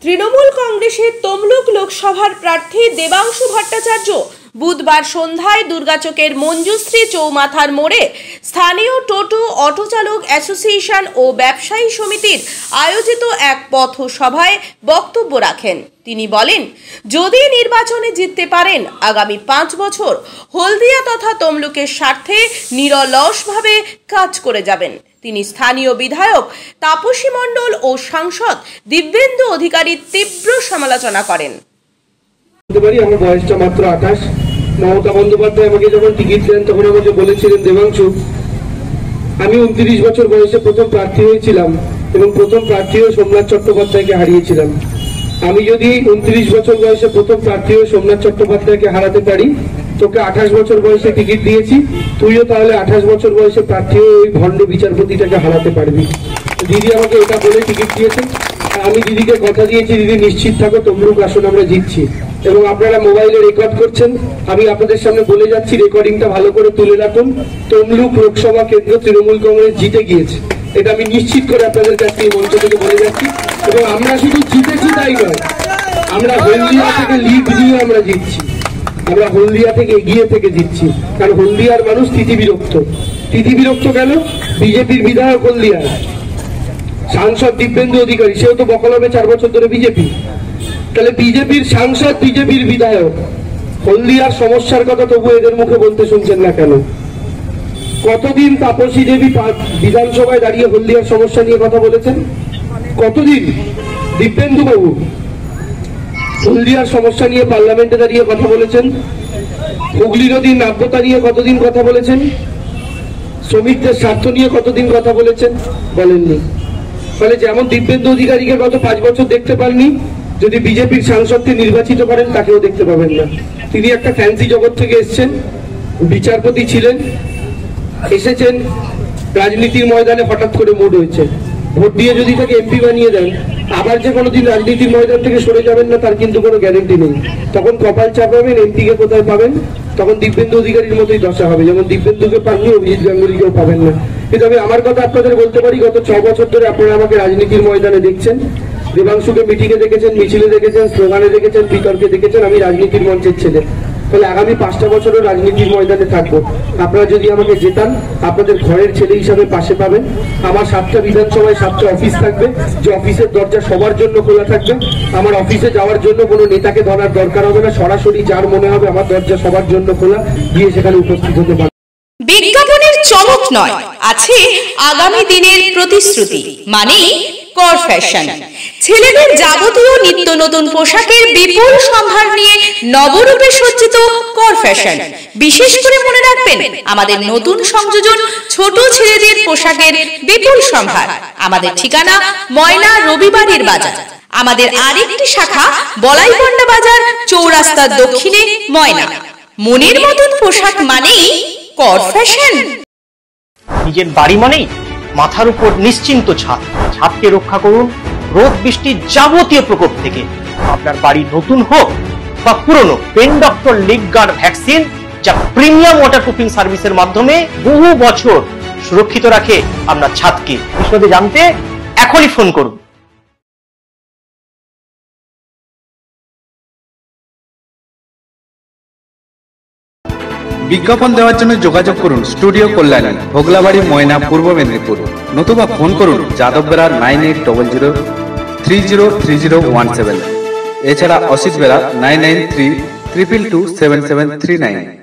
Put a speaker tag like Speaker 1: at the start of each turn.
Speaker 1: তৃণমূল কংগ্রেসের তমলুক লোকসভার প্রার্থী দেবাংশু ভট্টাচার্য বুধবার সন্ধ্যায় দুর্গাচকের মঞ্জুশ্রী চৌমাথার মোড়ে স্থানীয় টোটো অটো চালক অ্যাসোসিয়েশন ও ব্যবসায়ী সমিতির আয়োজিত এক পথসভায় বক্তব্য রাখেন। তিনি বলেন, যদি নির্বাচনে জিততে পারেন আগামী 5 বছর হলদিয়া তথা তমলুকের স্বার্থে নিরলসভাবে কাজ করে যাবেন। তিনি স্থানীয় বিধায়ক তাপসী মণ্ডল ও সাংসদ দিব্যেন্দু অধিকারীর তীব্র সমালোচনা করেন।
Speaker 2: আমার বয়সটা মাত্র 28। মমতা বন্দ্যোপাধ্যায় আমাকে যখন টিকিট দেন তখন আমাকে বলেছিলেন, দেবাংশু, আমি 29 বছর বয়সে প্রথম প্রার্থী হয়েছিলাম এবং প্রথম প্রার্থী হয়ে সোমনাথ চট্টোপাধ্যায়কে হারিয়েছিলাম। আমি যদি 29 বছর বয়সে প্রথম প্রার্থী হয়ে সোমনাথ চট্টোপাধ্যায়কে হারাতে পারি, তোকে 28 বছর বয়সে টিকিট দিয়েছি, তুইও তাহলে 28 বছর বয়সে প্রার্থী হয়ে ওই ভণ্ড বিচারপতিটাকে হারাতে পারবি। দিদি আমাকে এটা বলে টিকিট দিয়েছেন। আমি দিদিকে কথা দিয়েছি, দিদি নিশ্চিত থাকো তমলুক আসন আমরা জিতছি। এবং আপনারা মোবাইলে রেকর্ড করছেন, আমি আপনাদের সামনে বলে যাচ্ছি, রেকর্ডিংটা ভালো করে তুলে রাখুন। তমলুক লোকসভা কেন্দ্র তৃণমূল কংগ্রেস জিতে গিয়েছে, এটা আমি নিশ্চিত করে আপনাদের কাছে এই মঞ্চ থেকে বলে যাচ্ছি। এবং আমরা শুধু জিতেছি তাই নয়, আমরা হলদিয়া থেকে লিড নিয়ে আমরা জিতছি, আমরা হলদিয়া থেকে এগিয়ে থেকে জিতছি। কারণ হলদিয়ার মানুষ তিতিবিরক্ত। তিতিবিরক্ত কেন? বিজেপির বিধায়ক হলদিয়ার সাংসদ দিব্যেন্দু অধিকারী, সেও তো বকলমে 4 বছর ধরে বিজেপি। তাহলে বিজেপির সাংসদ, বিজেপির বিধায়ক, হলদিয়ার সমস্যার কথা তবু এদের মুখে বলতে শুনছেন না কেন? কতদিন তাপসী দেবী বিধানসভায় দাঁড়িয়ে হলদিয়ার সমস্যা নিয়ে কথা বলেছেন? কতদিন দিব্যেন্দু বাবু হলদিয়ার সমস্যা নিয়ে পার্লামেন্টে দাঁড়িয়ে কথা বলেছেন? হুগলি নদীর নাব্যতা নিয়ে কতদিন কথা বলেছেন? শ্রমিকদের স্বার্থ নিয়ে কতদিন কথা বলেছেন? বলেননি। ফলে যেমন দিব্যেন্দু অধিকারীকে গত 5 বছর দেখতে পাননি, যদি বিজেপির সাংসদকে নির্বাচিত করেন তাকেও দেখতে পাবেন না। তিনি একটা ফ্যান্সি জগৎ থেকে এসছেন, বিচারপতি ছিলেন, এসেছেন রাজনীতির ময়দানে, হঠাৎ করে মুড হয়েছে, ভোট দিয়ে যদি তাকে এমপি বানিয়ে দেন, আবার যে কোনোদিন রাজনীতির ময়দান থেকে সরে যাবেন না তার কিন্তু কোনো গ্যারেন্টি নেই। তখন কপাল চাপাবেন, এমপিকে কোথায় পাবেন, তখন দিব্যেন্দু অধিকারীর মতোই দশা হবে। যেমন দিব্যেন্দুকে পাননি, অভিজিৎ গাঙ্গুলিকেও পাবেন না। কিন্তু আমি আমার কথা আপনাদের বলতে পারি, গত 6 বছর ধরে আপনারা আমাকে রাজনীতির ময়দানে দেখছেন। দেবাংশুকে মিটিংয়ে দেখেছেন, মিছিলে দেখেছেন, স্লোগানে দেখেছেন, বিতর্কে দেখেছেন। আমি রাজনীতির মঞ্চের ছেলে, ফলে আগামী 5টা বছরও রাজনীতির ময়দানে থাকবো। আপনারা যদি আমাকে জেতান, আপনাদের ঘরের ছেলে হিসাবে পাশে পাবেন। আমার 7টা বিধানসভায় 7টা অফিস থাকবে, যে অফিসের দরজা সবার জন্য খোলা থাকবে। আমার অফিসে যাওয়ার জন্য কোনো নেতাকে ধরার দরকার হবে না, সরাসরি যার মনে হবে আমার দরজা সবার জন্য খোলা, গিয়ে সেখানে উপস্থিত হতে পারবে।
Speaker 1: বিজ্ঞাপনের চমক নয়, আছে আগামী দিনের প্রতিশ্রুতি, মানে কর ফ্যাশন। ছেলেদের যাবতীয় নিত্য নতুন পোশাকের বিপুল সম্ভার নিয়ে নবরূপে সজ্জিত কর ফ্যাশন। বিশেষ করে মনে রাখবেন, আমাদের নতুন সংযোজন ছোট ছেলেদের পোশাকের বিপুল সম্ভার। আমাদের ঠিকানা ময়না রবিবারের বাজার। আমাদের আরেকটি শাখা বলাইপন্ডা বাজার, চৌরাস্তার দক্ষিণে ময়না। মনের মতন পোশাক মানেই কর ফ্যাশন।
Speaker 3: নিজের বাড়ি মানেই মাথার উপর নিশ্চিন্ত ছাদ। ছাদকে রক্ষা করুন রোদ বৃষ্টির যাবতীয় প্রকোপ থেকে। আপনার বাড়ি নতুন হোক বা পুরনো, pen doctor leak guard vaccine, যা প্রিমিয়াম ওয়াটারপ্রুফিং সার্ভিসের মাধ্যমে বহু বছর সুরক্ষিত রাখে আপনার ছাদকে। বিশদে জানতে এখনই ফোন করুন।
Speaker 4: বিজ্ঞাপন দেওয়ার জন্য যোগাযোগ করুন স্টুডিও কল্যাণী, ভোগলাবাড়ি, ময়না, পূর্ব মেদিনীপুর। নতুবা ফোন করুন যাদব বেরা 9800303017। এছাড়া অসিত বেরা 9932227739।